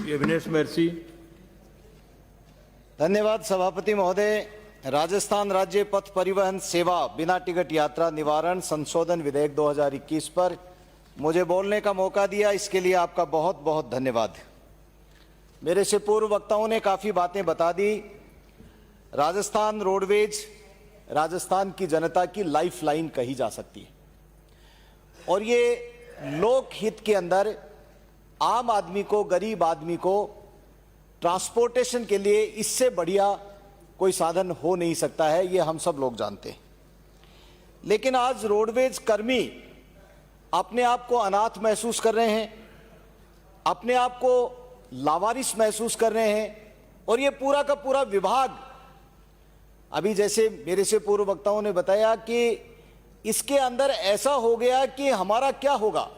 श्री अविनेश महर्षि। धन्यवाद सभापति महोदय। राजस्थान राज्य पथ परिवहन सेवा बिना टिकट यात्रा निवारण संशोधन विधेयक 2021 पर मुझे बोलने का मौका दिया, इसके लिए आपका बहुत बहुत धन्यवाद। मेरे से पूर्व वक्ताओं ने काफ़ी बातें बता दी। राजस्थान रोडवेज राजस्थान की जनता की लाइफलाइन कही जा सकती है और ये लोक हित के अंदर आम आदमी को, गरीब आदमी को ट्रांसपोर्टेशन के लिए इससे बढ़िया कोई साधन हो नहीं सकता है, ये हम सब लोग जानते हैं। लेकिन आज रोडवेज कर्मी अपने आप को अनाथ महसूस कर रहे हैं, अपने आप को लावारिस महसूस कर रहे हैं और ये पूरा का पूरा विभाग, अभी जैसे मेरे से पूर्व वक्ताओं ने बताया कि इसके अंदर ऐसा हो गया कि हमारा क्या होगा।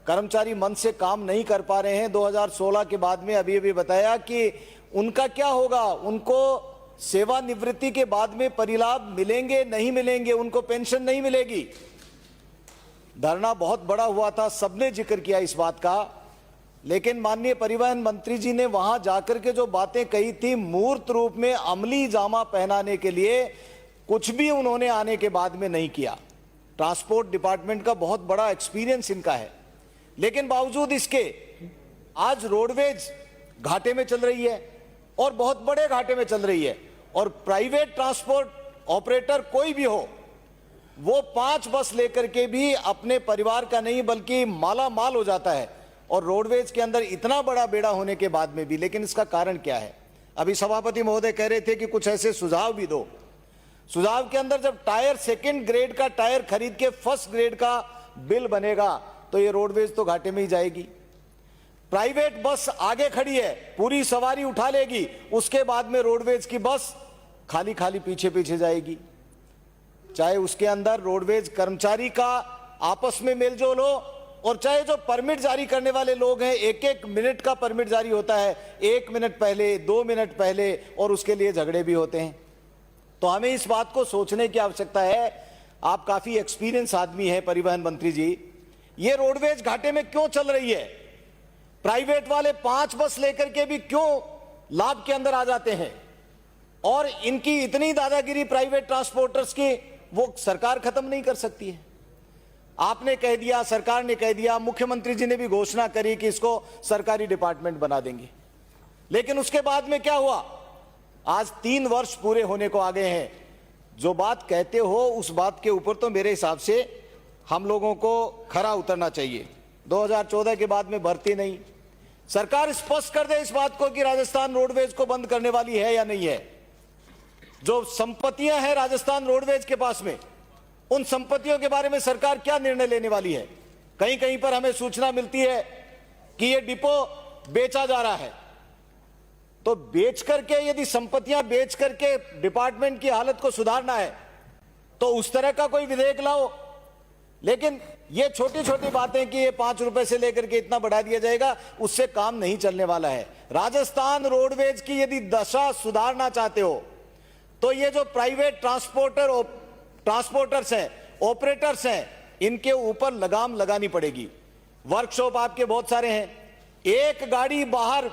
कर्मचारी मन से काम नहीं कर पा रहे हैं। 2016 के बाद में अभी बताया कि उनका क्या होगा, उनको सेवानिवृत्ति के बाद में परिलाभ मिलेंगे नहीं मिलेंगे, उनको पेंशन नहीं मिलेगी। धरना बहुत बड़ा हुआ था, सबने जिक्र किया इस बात का, लेकिन माननीय परिवहन मंत्री जी ने वहां जाकर के जो बातें कही थी, मूर्त रूप में अमली जामा पहनाने के लिए कुछ भी उन्होंने आने के बाद में नहीं किया। ट्रांसपोर्ट डिपार्टमेंट का बहुत बड़ा एक्सपीरियंस इनका है, लेकिन बावजूद इसके आज रोडवेज घाटे में चल रही है और बहुत बड़े घाटे में चल रही है। और प्राइवेट ट्रांसपोर्ट ऑपरेटर कोई भी हो, वो 5 बस लेकर के भी अपने परिवार का नहीं बल्कि माला माल हो जाता है। और रोडवेज के अंदर इतना बड़ा बेड़ा होने के बाद में भी, लेकिन इसका कारण क्या है? अभी सभापति महोदय कह रहे थे कि कुछ ऐसे सुझाव भी दो। सुझाव के अंदर जब टायर 2nd ग्रेड का टायर खरीद के 1st ग्रेड का बिल बनेगा तो ये रोडवेज तो घाटे में ही जाएगी। प्राइवेट बस आगे खड़ी है, पूरी सवारी उठा लेगी, उसके बाद में रोडवेज की बस खाली खाली पीछे पीछे जाएगी। चाहे उसके अंदर रोडवेज कर्मचारी का आपस में मेलजोल हो और चाहे जो परमिट जारी करने वाले लोग हैं, 1-1 मिनट का परमिट जारी होता है, 1 मिनट पहले, 2 मिनट पहले, और उसके लिए झगड़े भी होते हैं। तो हमें इस बात को सोचने की आवश्यकता है। आप काफी एक्सपीरियंस आदमी हैं परिवहन मंत्री जी, ये रोडवेज घाटे में क्यों चल रही है? प्राइवेट वाले 5 बस लेकर के भी क्यों लाभ के अंदर आ जाते हैं? और इनकी इतनी दादागिरी प्राइवेट ट्रांसपोर्टर्स की, वो सरकार खत्म नहीं कर सकती है। आपने कह दिया, सरकार ने कह दिया, मुख्यमंत्री जी ने भी घोषणा करी कि इसको सरकारी डिपार्टमेंट बना देंगे, लेकिन उसके बाद में क्या हुआ? आज 3 वर्ष पूरे होने को आ गए हैं। जो बात कहते हो उस बात के ऊपर तो मेरे हिसाब से हम लोगों को खरा उतरना चाहिए। 2014 के बाद में भर्ती नहीं, सरकार स्पष्ट कर दे इस बात को कि राजस्थान रोडवेज को बंद करने वाली है या नहीं है। जो संपत्तियां हैं राजस्थान रोडवेज के पास में, उन संपत्तियों के बारे में सरकार क्या निर्णय लेने वाली है? कहीं कहीं पर हमें सूचना मिलती है कि यह डिपो बेचा जा रहा है। तो बेच करके, यदि संपत्तियां बेच करके डिपार्टमेंट की हालत को सुधारना है तो उस तरह का कोई विधेयक लाओ। लेकिन ये छोटी छोटी बातें कि ये 5 रुपए से लेकर के इतना बढ़ा दिया जाएगा, उससे काम नहीं चलने वाला है। राजस्थान रोडवेज की यदि दशा सुधारना चाहते हो तो ये जो प्राइवेट ट्रांसपोर्टर्स हैं, ऑपरेटर्स हैं, इनके ऊपर लगाम लगानी पड़ेगी। वर्कशॉप आपके बहुत सारे हैं, एक गाड़ी बाहर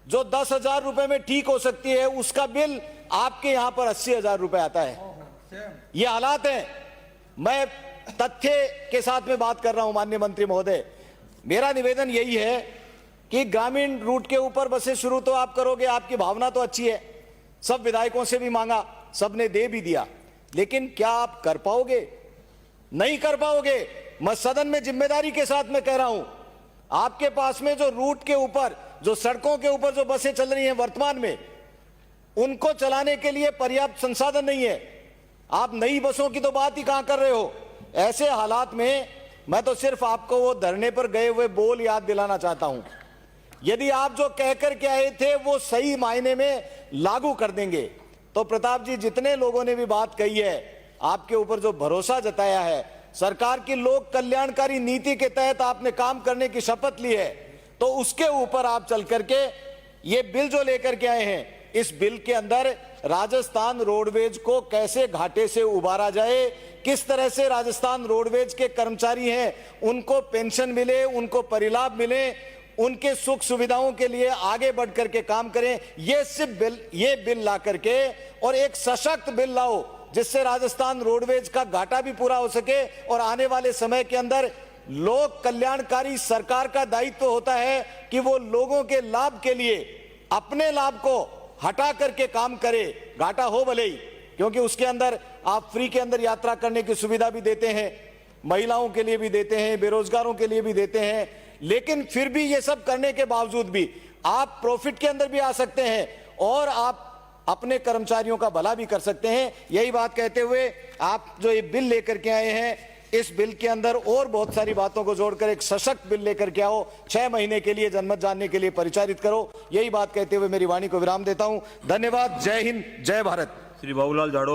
जो 10,000 रुपए में ठीक हो सकती है, उसका बिल आपके यहां पर 80,000 रुपए आता है। ये हालात हैं। मैं तथ्य के साथ में बात कर रहा हूं माननीय मंत्री महोदय। मेरा निवेदन यही है कि ग्रामीण रूट के ऊपर बसें शुरू तो आप करोगे, आपकी भावना तो अच्छी है, सब विधायकों से भी मांगा, सबने दे भी दिया, लेकिन क्या आप कर पाओगे? नहीं कर पाओगे। मैं सदन में जिम्मेदारी के साथ में कह रहा हूं, आपके पास में जो रूट के ऊपर, जो सड़कों के ऊपर जो बसें चल रही हैं वर्तमान में, उनको चलाने के लिए पर्याप्त संसाधन नहीं है। आप नई बसों की तो बात ही कहां कर रहे हो। ऐसे हालात में मैं तो सिर्फ आपको वो धरने पर गए हुए बोल याद दिलाना चाहता हूं। यदि आप जो कहकर के आए थे वो सही मायने में लागू कर देंगे तो प्रताप जी, जितने लोगों ने भी बात कही है, आपके ऊपर जो भरोसा जताया है, सरकार की लोक कल्याणकारी नीति के तहत आपने काम करने की शपथ ली है, तो उसके ऊपर आप चल करके ये बिल जो लेकर के आए हैं, इस बिल के अंदर राजस्थान रोडवेज को कैसे घाटे से उबारा जाए, किस तरह से राजस्थान रोडवेज के कर्मचारी हैं उनको पेंशन मिले, उनको परिलाभ मिले, उनके सुख सुविधाओं के लिए आगे बढ़ करके काम करें। ये बिल ला करके और एक सशक्त बिल लाओ जिससे राजस्थान रोडवेज का घाटा भी पूरा हो सके और आने वाले समय के अंदर लोक कल्याणकारी सरकार का दायित्व होता है कि वो लोगों के लाभ के लिए अपने लाभ को हटा करके काम करे, घाटा हो भले ही, क्योंकि उसके अंदर आप फ्री के अंदर यात्रा करने की सुविधा भी देते हैं, महिलाओं के लिए भी देते हैं, बेरोजगारों के लिए भी देते हैं, लेकिन फिर भी ये सब करने के बावजूद भी आप प्रॉफिट के अंदर भी आ सकते हैं और आप अपने कर्मचारियों का भला भी कर सकते हैं। यही बात कहते हुए आप जो ये बिल लेकर के आए हैं, इस बिल के अंदर और बहुत सारी बातों को जोड़कर एक सशक्त बिल लेकर के आओ, 6 महीने के लिए जनमत जानने के लिए परिचारित करो। यही बात कहते हुए मेरी वाणी को विराम देता हूं। धन्यवाद। जय हिंद, जय भारत। श्री बाबूलाल जाड़ो।